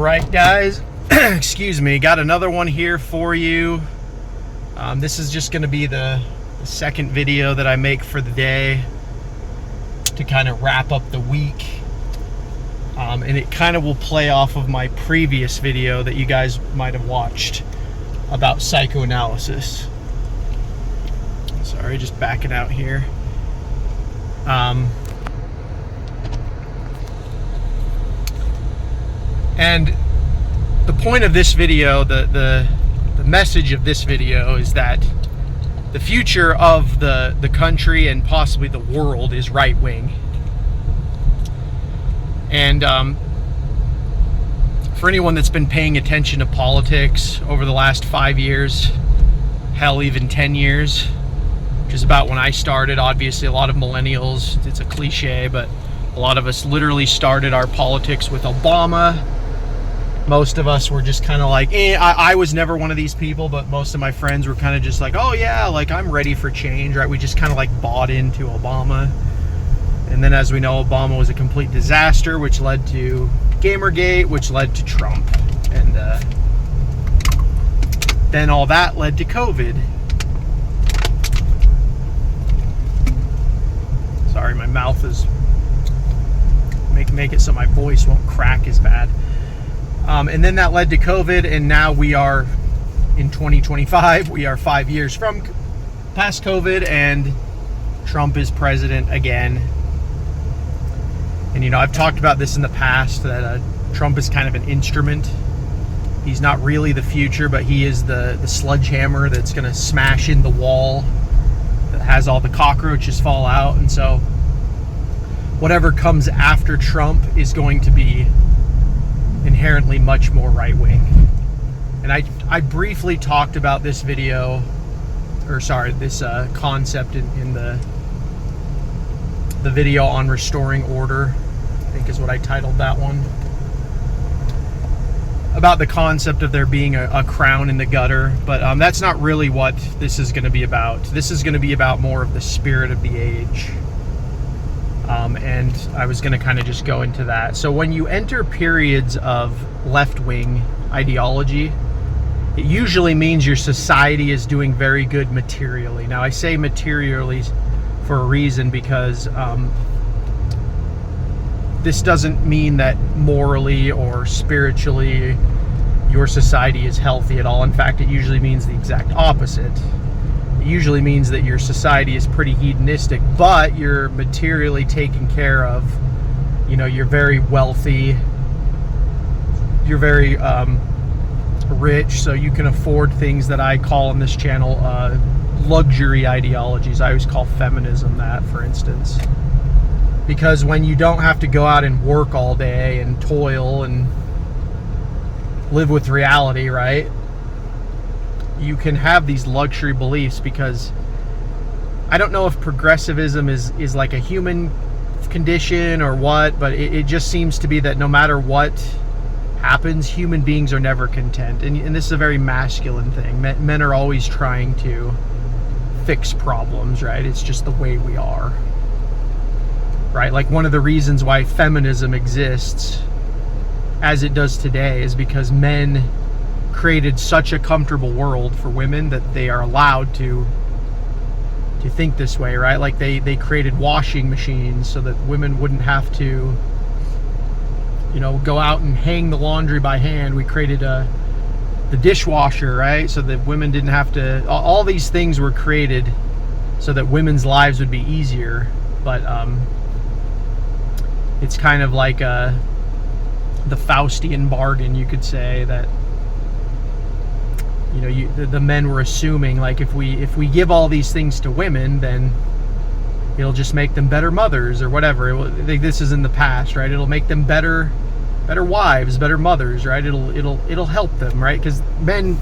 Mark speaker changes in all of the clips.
Speaker 1: Alright guys, excuse me, got another one here for you. This is just going to be the second video that I make for the day to kind of wrap up the week. And it kind of will play off of my previous video that you guys might have watched about psychoanalysis. Sorry, just backing out here. And the point of this video, the message of this video is that the future of the country and possibly the world is right-wing. And for anyone that's been paying attention to politics over the last 5 years, hell, even 10 years, which is about when I started. Obviously, a lot of millennials, it's a cliche, but a lot of us literally started our politics with Obama. Most of us were just kind of like, I was never one of these people, but most of my friends were kind of just like, oh yeah, like I'm ready for change, right? We just kind of like bought into Obama. And then as we know, Obama was a complete disaster, which led to Gamergate, which led to Trump. And then all that led to COVID. Sorry, my mouth is, make it so my voice won't crack as bad. And then that led to COVID, and now we are in 2025. We are 5 years from past COVID, and Trump is president again. And, you know, I've talked about this in the past, that Trump is kind of an instrument. He's not really the future, but he is the sledgehammer that's going to smash in the wall that has all the cockroaches fall out. And so whatever comes after Trump is going to be inherently much more right-wing. And I briefly talked about this video, or sorry, this concept in the video on restoring order, I think is what I titled that one, about the concept of there being a crown in the gutter. But that's not really what this is going to be about. This is going to be about more of the spirit of the age. And I was going to kind of just go into that. So when you enter periods of left-wing ideology, it usually means your society is doing very good materially. Now, I say materially for a reason, because this doesn't mean that morally or spiritually your society is healthy at all. In fact, it usually means the exact opposite. It usually means that your society is pretty hedonistic, but you're materially taken care of. You know, you're very wealthy, you're very rich, so you can afford things that I call on this channel luxury ideologies. I always call feminism that, for instance. Because when you don't have to go out and work all day and toil and live with reality, right? You can have these luxury beliefs, because I don't know if progressivism is like a human condition or what, but it just seems to be that no matter what happens, human beings are never content. And this is a very masculine thing. Men are always trying to fix problems, right? It's just the way we are, right? Like, one of the reasons why feminism exists as it does today is because men created such a comfortable world for women that they are allowed to think this way, right? Like they created washing machines so that women wouldn't have to, you know, go out and hang the laundry by hand. We created the dishwasher, right? So that women didn't have to, all these things were created so that women's lives would be easier. But it's kind of like the Faustian bargain, you could say, that, you know, the men were assuming, like, if we give all these things to women, then it'll just make them better mothers or whatever. This is in the past, right? It'll make them better wives, better mothers, right? It'll help them, right? Because men,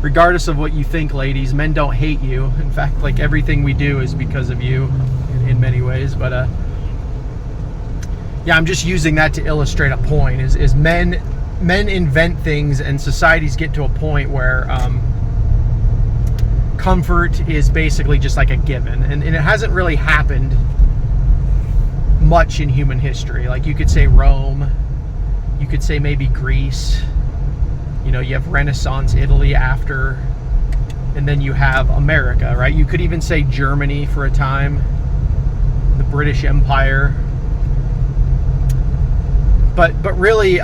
Speaker 1: regardless of what you think, ladies, men don't hate you. In fact, like, everything we do is because of you in many ways. But yeah, I'm just using that to illustrate a point. Is men invent things, and societies get to a point where comfort is basically just like a given, and it hasn't really happened much in human history. Like, you could say Rome, You could say maybe Greece. You know, you have Renaissance Italy after, and then you have America, right? You could even say Germany for a time, the British Empire. But really,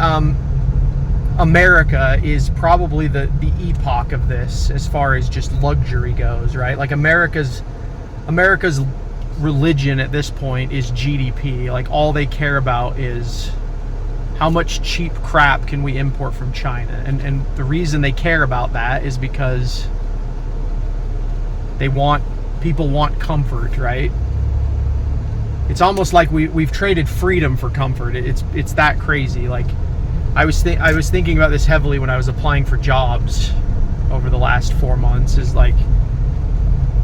Speaker 1: America is probably the epoch of this as far as just luxury goes, right? Like America's religion at this point is GDP. Like all they care about is how much cheap crap can we import from China. And the reason they care about that is because people want comfort, right? It's almost like we've traded freedom for comfort. It's that crazy. Like I was thinking about this heavily when I was applying for jobs over the last 4 months. Is like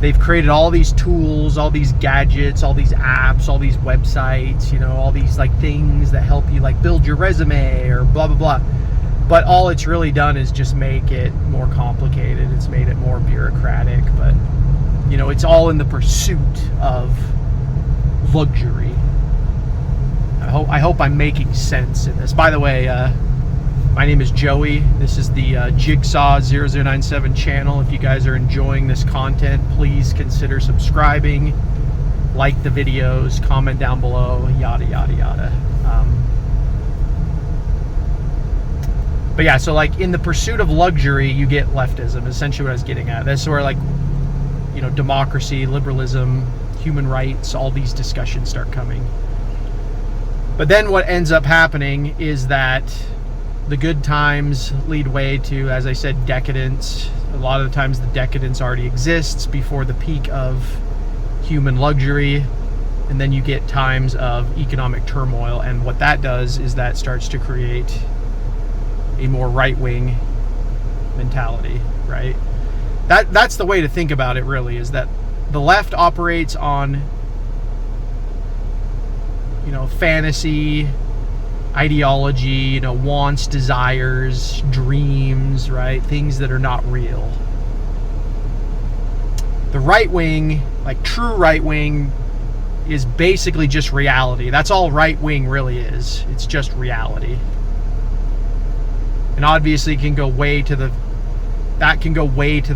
Speaker 1: they've created all these tools, all these gadgets, all these apps, all these websites, you know, all these like things that help you like build your resume or blah blah blah. But all it's really done is just make it more complicated. It's made it more bureaucratic. But you know, it's all in the pursuit of luxury. I hope I'm making sense in this. By the way, my name is Joey. This is the Jigsaw 0097 channel. If you guys are enjoying this content, please consider subscribing, like the videos, comment down below, yada yada yada. But yeah, so like in the pursuit of luxury, you get leftism. Essentially what I was getting at. That's where like, you know, democracy, liberalism, human rights, all these discussions start coming. But then what ends up happening is that the good times lead way to, as I said, decadence. A lot of the times the decadence already exists before the peak of human luxury. And then you get times of economic turmoil. And what that does is that starts to create a more right-wing mentality, right? That's the way to think about it, really, is that the left operates on, you know, fantasy, ideology, you know, wants, desires, dreams, right? Things that are not real. The right wing, like true right wing, is basically just reality. That's all right wing really is. It's just reality. And obviously it can go way to the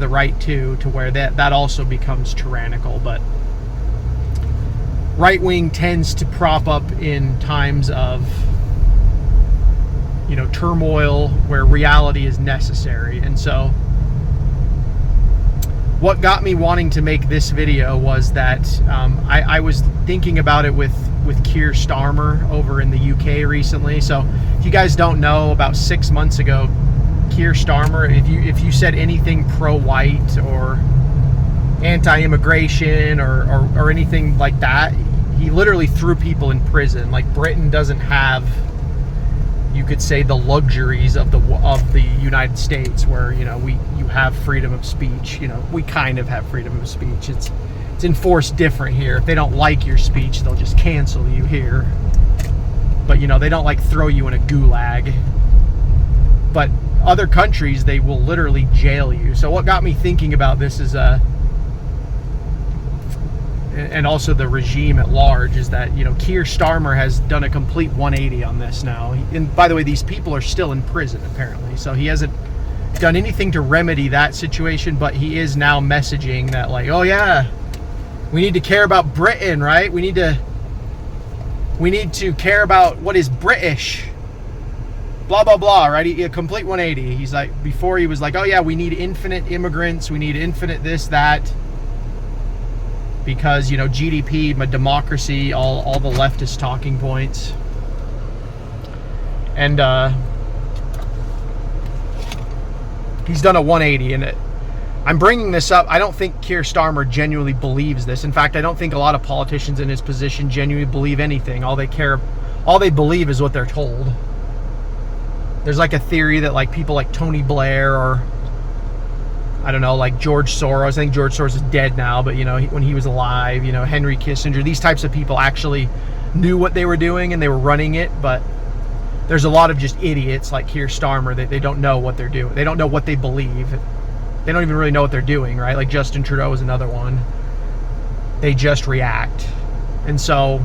Speaker 1: right too, to where that also becomes tyrannical. But right wing tends to prop up in times of, you know, turmoil where reality is necessary. And so what got me wanting to make this video was that I was thinking about it with Keir Starmer over in the UK recently. So if you guys don't know, about 6 months ago, Keir Starmer, if you said anything pro-white or anti-immigration or anything like that, he literally threw people in prison. Like Britain doesn't have, you could say, the luxuries of the United States, where, you know, you have freedom of speech. You know, we kind of have freedom of speech. It's enforced different here. If they don't like your speech, they'll just cancel you here. But you know, they don't like throw you in a gulag. But other countries, they will literally jail you. So what got me thinking about this is and also the regime at large, is that, you know, Keir Starmer has done a complete 180 on this now. And by the way, these people are still in prison apparently, so he hasn't done anything to remedy that situation. But he is now messaging that, like, oh yeah, we need to care about Britain, right? We need to care about what is British, blah blah blah, right? A complete 180. He's like, before he was like, oh yeah, we need infinite immigrants, we need infinite this, that, because, you know, GDP, democracy, all the leftist talking points. And he's done a 180. And I'm bringing this up. I don't think Keir Starmer genuinely believes this. In fact, I don't think a lot of politicians in his position genuinely believe anything. All they believe is what they're told. There's like a theory that like people like Tony Blair, or I don't know, like George Soros. I think George Soros is dead now, but you know, when he was alive, you know, Henry Kissinger, these types of people actually knew what they were doing and they were running it. But there's a lot of just idiots like Keir Starmer that they don't know what they're doing. They don't know what they believe. They don't even really know what they're doing, right? Like Justin Trudeau is another one. They just react. And so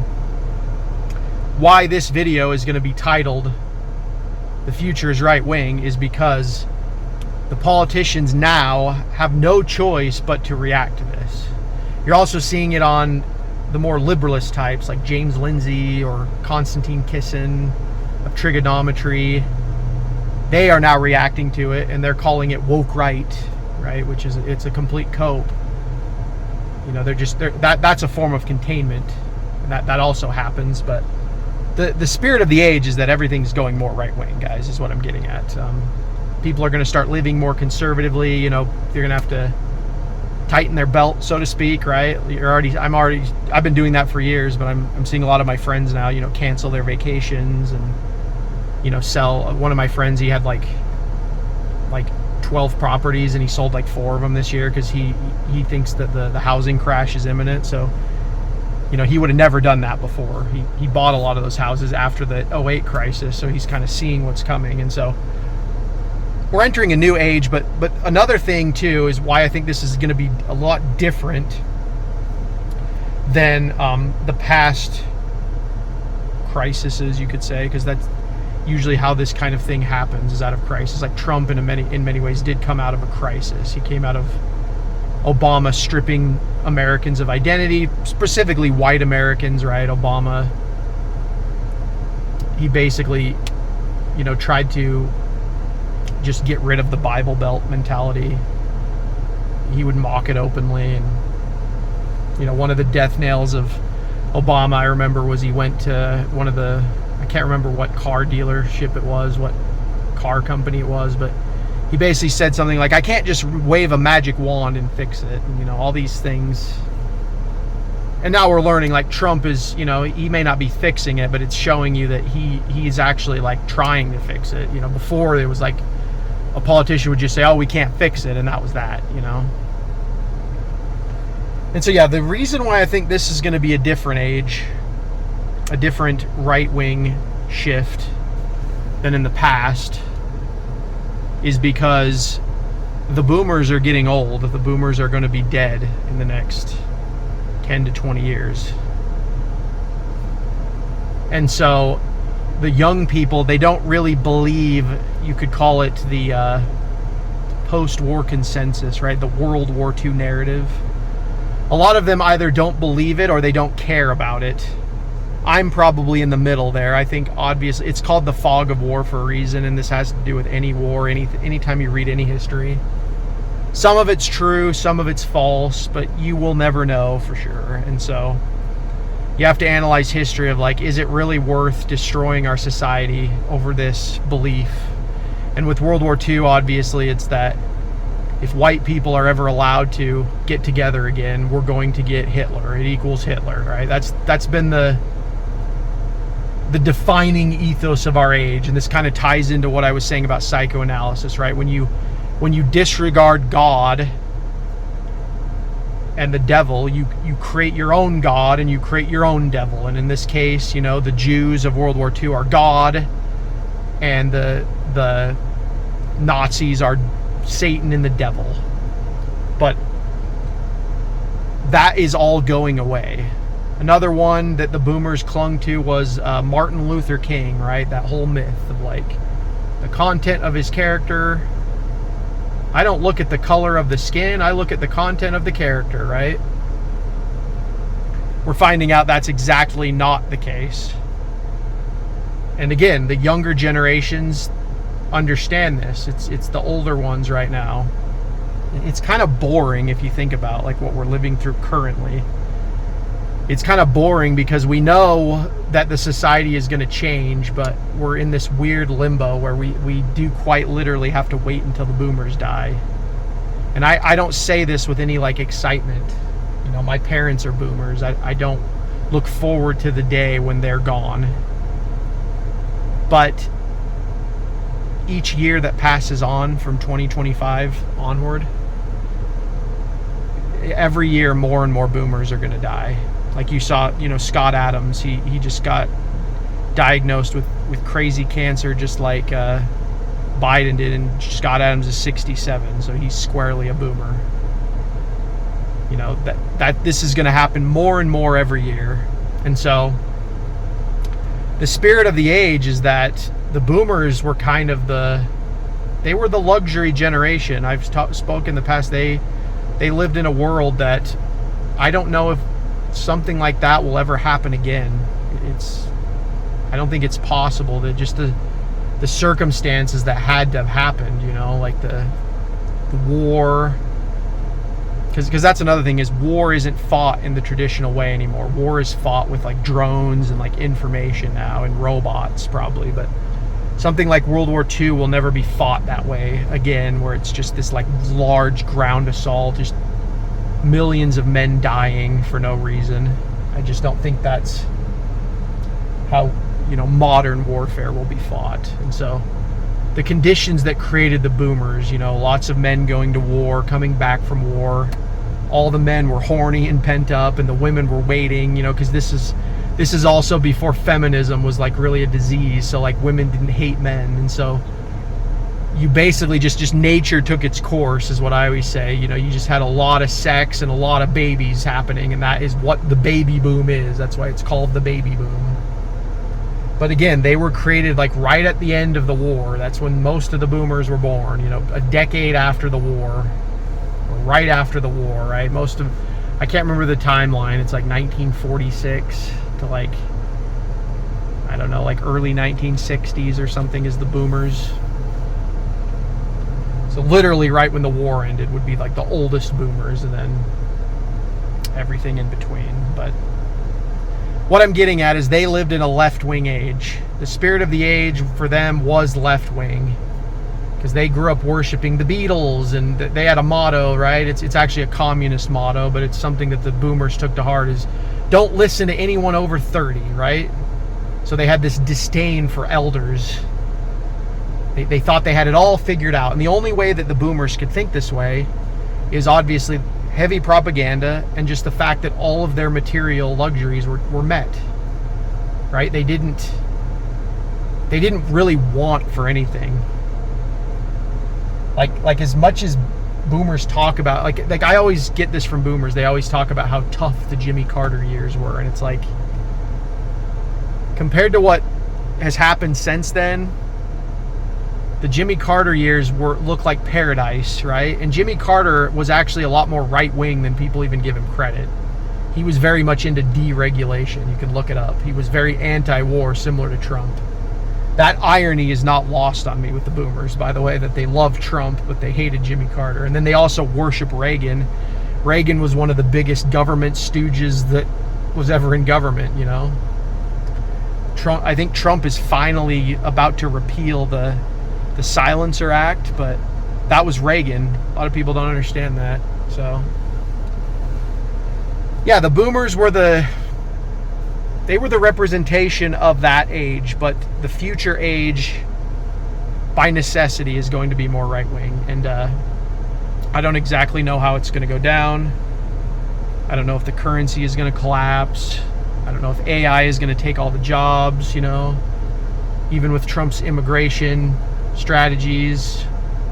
Speaker 1: why this video is going to be titled the future is right wing is because the politicians now have no choice but to react to this. You're also seeing it on the more liberalist types like James Lindsay or Konstantin Kisin of trigonometry. They are now reacting to it, and they're calling it woke right, which is, it's a complete cope. That's a form of containment, and that also happens. But the spirit of the age is that everything's going more right wing, guys, is what I'm getting at. People are going to start living more conservatively. They're going to have to tighten their belt, so to speak, right? I've been doing that for years, but I'm seeing a lot of my friends now, cancel their vacations and, sell. One of my friends, he had like 12 properties, and he sold like 4 of them this year because he thinks that the housing crash is imminent. So, he would have never done that before. He bought a lot of those houses after the 08 crisis, so he's kind of seeing what's coming. And so we're entering a new age, but another thing too is why I think this is going to be a lot different than the past crises, you could say, because that's usually how this kind of thing happens, is out of crisis. Like Trump in many ways did come out of a crisis. He came out of Obama stripping Americans of identity, specifically white Americans, right? Obama, he basically, tried to just get rid of the Bible Belt mentality. He would mock it openly. And, one of the death nails of Obama, I remember, was he went to one of the, I can't remember what car dealership it was, what car company it was, but he basically said something like, I can't just wave a magic wand and fix it. And, all these things. And now we're learning, like, Trump is, he may not be fixing it, but it's showing you that he's actually like trying to fix it. Before it was like a politician would just say, oh, we can't fix it, and that was that, And so, yeah, the reason why I think this is going to be a different age, a different right-wing shift than in the past, is because the boomers are getting old. The boomers are going to be dead in the next 10 to 20 years. And so the young people, they don't really believe, you could call it the post-war consensus, right? The World War II narrative. A lot of them either don't believe it or they don't care about it. I'm probably in the middle there. I think obviously it's called the fog of war for a reason, and this has to do with any war, anytime you read any history. Some of it's true, some of it's false, but you will never know for sure. And so you have to analyze history of, like, is it really worth destroying our society over this belief? And with World War II, obviously, it's that if white people are ever allowed to get together again, we're going to get Hitler. It equals Hitler, right? That's been the defining ethos of our age. And this kind of ties into what I was saying about psychoanalysis, right? When you disregard God and the devil, you create your own God and you create your own devil. And in this case, the Jews of World War II are God, and the Nazis are Satan and the devil. But that is all going away. Another one that the boomers clung to was Martin Luther King, right? That whole myth of, like, the content of his character. I don't look at the color of the skin, I look at the content of the character, right? We're finding out that's exactly not the case. And again, the younger generations understand this. It's the older ones right now. It's kind of boring if you think about, like, what we're living through currently. It's kind of boring because we know that the society is going to change, but we're in this weird limbo where we do quite literally have to wait until the boomers die. And I don't say this with any, like, excitement. My parents are boomers. I don't look forward to the day when they're gone. But each year that passes on from 2025 onward, every year more and more boomers are going to die. Like you saw, Scott Adams, he just got diagnosed with crazy cancer, just like Biden did, and Scott Adams is 67, so he's squarely a boomer. That this is going to happen more and more every year. And so the spirit of the age is that the boomers were kind of they were the luxury generation. I've spoken in the past. They lived in a world that I don't know if something like that will ever happen again. I don't think it's possible, that just the circumstances that had to have happened, you know, like the war. Because that's another thing, is war isn't fought in the traditional way anymore. War is fought with like drones and like information now, and robots probably. But something like World War II will never be fought that way again, where it's just this like large ground assault, just millions of men dying for no reason. I just don't think that's how, you know, modern warfare will be fought. And so the conditions that created the boomers, you know, lots of men going to war, coming back from war, all the men were horny and pent up, and the women were waiting, you know, because this is also before feminism was like really a disease. So like women didn't hate men, and so you basically just nature took its course, is what I always say. You know, you just had a lot of sex and a lot of babies happening, and that is what the baby boom is. That's why it's called the baby boom. But again, they were created like right at the end of the war. That's when most of the boomers were born, you know, a decade after the war, or right after the war, right? I can't remember the timeline. It's like 1946 to like, I don't know, like early 1960s or something is the boomers. So literally right when the war ended would be like the oldest boomers, and then everything in between. But what I'm getting at is they lived in a left-wing age. The spirit of the age for them was left-wing, because they grew up worshiping the Beatles, and they had a motto, right? It's actually a communist motto, but it's something that the boomers took to heart, is don't listen to anyone over 30, right? So they had this disdain for elders. They thought they had it all figured out. And the only way that the boomers could think this way is obviously heavy propaganda, and just the fact that all of their material luxuries were met, right? They didn't really want for anything. Like as much as boomers talk about, like I always get this from boomers, they always talk about how tough the Jimmy Carter years were, and it's like, compared to what has happened since then, the Jimmy Carter years look like paradise, right? And Jimmy Carter was actually a lot more right-wing than people even give him credit. He was very much into deregulation. You can look it up. He was very anti-war, similar to Trump. That irony is not lost on me with the boomers, by the way, that they love Trump, but they hated Jimmy Carter. And then they also worship Reagan. Reagan was one of the biggest government stooges that was ever in government, you know? I think Trump is finally about to repeal the Silencer Act, but that was Reagan. A lot of people don't understand that. So yeah, the boomers were the representation of that age, but the future age by necessity is going to be more right-wing. And I don't exactly know how it's going to go down. I don't know if the currency is going to collapse. I don't know if AI is going to take all the jobs, you know. Even with Trump's immigration strategies,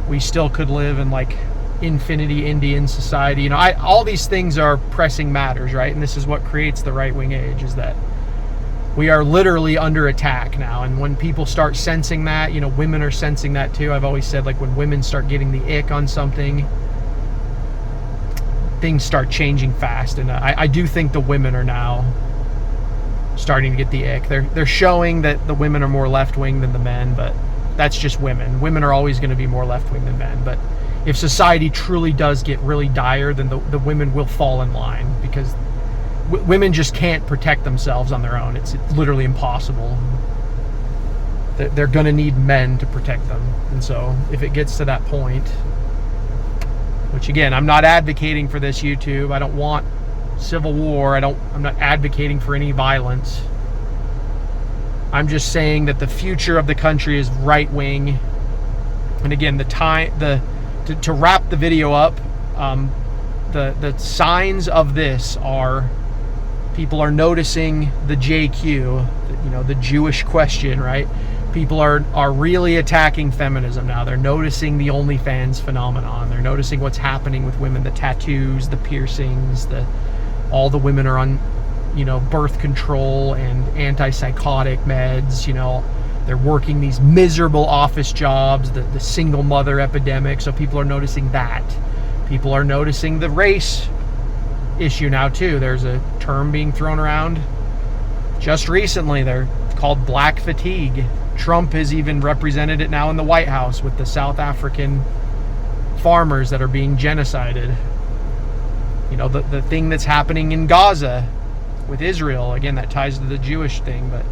Speaker 1: we still could live in like infinity Indian society. You know, all these things are pressing matters, right? And this is what creates the right-wing age, is that we are literally under attack now. And when people start sensing that, you know, women are sensing that too. I've always said, like, when women start getting the ick on something, things start changing fast. And I do think the women are now starting to get the ick. They're showing that the women are more left-wing than the men, but that's just women. Women are always going to be more left-wing than men. But if society truly does get really dire, then the women will fall in line, because women just can't protect themselves on their own. It's literally impossible. They're going to need men to protect them. And so if it gets to that point, which again, I'm not advocating for this, YouTube. I don't want civil war. I'm not advocating for any violence. I'm just saying that the future of the country is right-wing. And again, to wrap the video up, the signs of this are, people are noticing the JQ, you know, the Jewish question, right? People are really attacking feminism now. They're noticing the OnlyFans phenomenon. They're noticing what's happening with women, the tattoos, the piercings, all the women are on, you know, birth control and antipsychotic meds, you know, They're working these miserable office jobs, the single mother epidemic. So people are noticing that. People are noticing the race issue now too. There's a term being thrown around just recently. They're called black fatigue. Trump has even represented it now in the White House with the South African farmers that are being genocided. You know, the thing that's happening in Gaza with Israel, again, that ties to the Jewish thing, but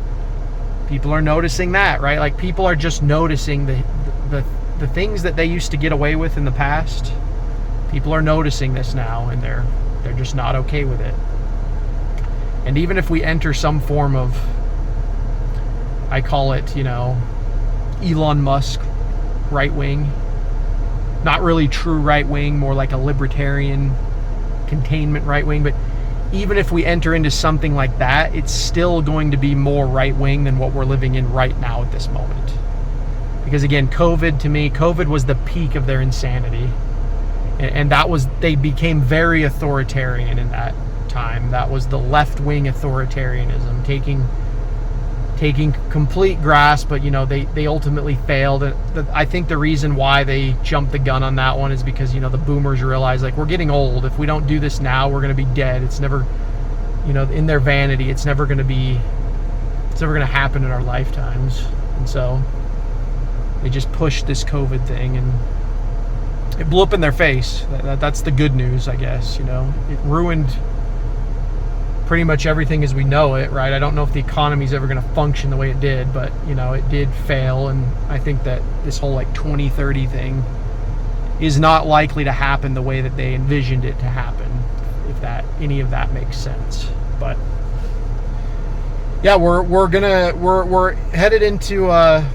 Speaker 1: people are noticing that, right? Like, people are just noticing the things that they used to get away with in the past. People are noticing this now, and they're just not okay with it. And even if we enter some form of, I call it, you know, Elon Musk right wing, not really true right wing, more like a libertarian containment right wing, but even if we enter into something like that, it's still going to be more right wing than what we're living in right now at this moment. Because again, COVID was the peak of their insanity. And that was, they became very authoritarian in that time. That was the left-wing authoritarianism, taking complete grasp, but you know, they ultimately failed. And I think the reason why they jumped the gun on that one is because, you know, the boomers realized, like, we're getting old. If we don't do this now, we're going to be dead. It's never, you know, in their vanity, it's never going to happen in our lifetimes. And so they just pushed this COVID thing, and it blew up in their face. That's the good news, I guess. You know, it ruined pretty much everything as we know it, right? I don't know if the economy's ever going to function the way it did, but, you know, it did fail. And I think that this whole like 2030 thing is not likely to happen the way that they envisioned it to happen, if that any of that makes sense. But yeah, we're headed into a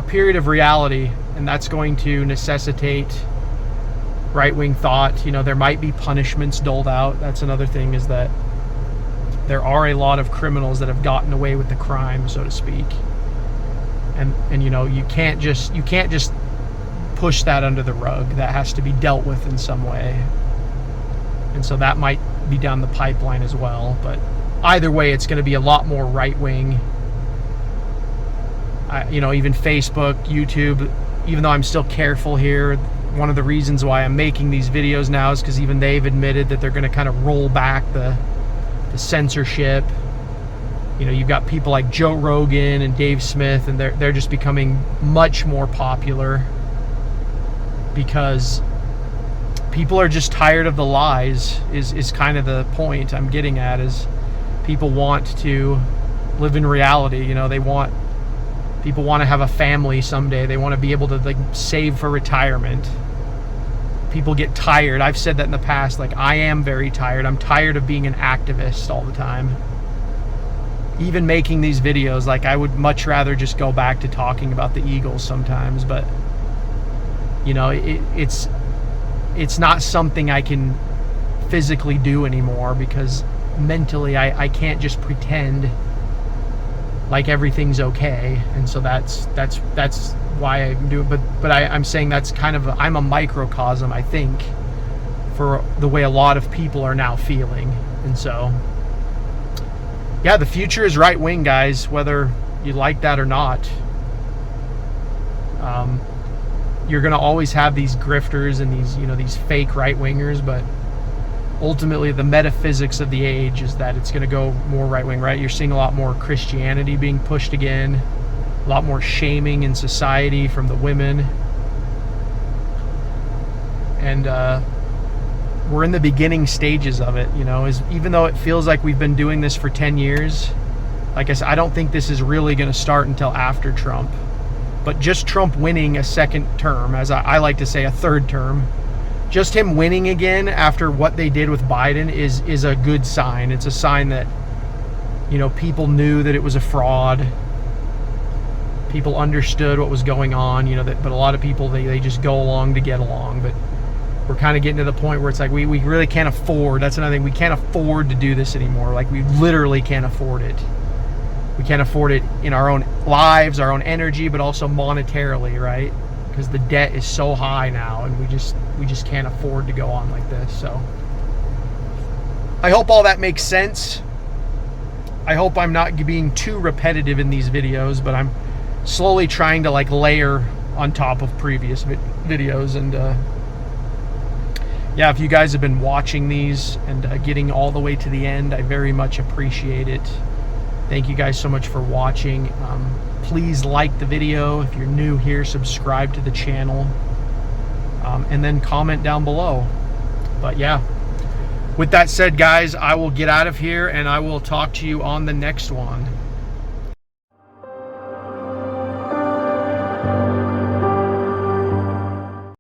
Speaker 1: period of reality, and that's going to necessitate right-wing thought. You know, there might be punishments doled out. That's another thing, is that there are a lot of criminals that have gotten away with the crime, so to speak. And you know, you can't just push that under the rug. That has to be dealt with in some way. And so that might be down the pipeline as well. But either way, it's going to be a lot more right-wing. You know, even Facebook, YouTube, even though I'm still careful here, one of the reasons why I'm making these videos now is because even they've admitted that they're going to kind of roll back the censorship. You know, you've got people like Joe Rogan and Dave Smith, and they're just becoming much more popular because people are just tired of the lies, is kind of the point I'm getting at, is people want to live in reality. You know, people want to have a family someday. They want to be able to, like, save for retirement. People get tired. I've said that in the past. Like, I am very tired. I'm tired of being an activist all the time. Even making these videos, like, I would much rather just go back to talking about the Eagles sometimes. But, you know, it's not something I can physically do anymore, because mentally I can't just pretend like everything's okay. And so that's why I'm doing, but I'm saying that's kind of I'm a microcosm, I think, for the way a lot of people are now feeling. And so yeah, the future is right wing, guys, whether you like that or not. You're gonna always have these grifters and these, you know, these fake right wingers, but ultimately the metaphysics of the age is that it's going to go more right wing, right? You're seeing a lot more Christianity being pushed again, a lot more shaming in society from the women. And we're in the beginning stages of it, you know, even though it feels like we've been doing this for 10 years, like I said, I don't think this is really going to start until after Trump. But just Trump winning a second term, as I like to say, a third term, just him winning again after what they did with Biden is a good sign. It's a sign that, you know, people knew that it was a fraud. People understood what was going on, you know, but a lot of people, they just go along to get along. But we're kind of getting to the point where it's like we really can't afford, that's another thing, we can't afford to do this anymore. Like, we literally can't afford it. We can't afford it in our own lives, our own energy, but also monetarily, right? Because the debt is so high now, and we just can't afford to go on like this. So I hope all that makes sense. I hope I'm not being too repetitive in these videos, but I'm slowly trying to like layer on top of previous videos. And yeah, if you guys have been watching these and getting all the way to the end, I very much appreciate it. Thank you guys so much for watching. Please like the video. If you're new here, subscribe to the channel, and then comment down below. But yeah, with that said, guys, I will get out of here and I will talk to you on the next one.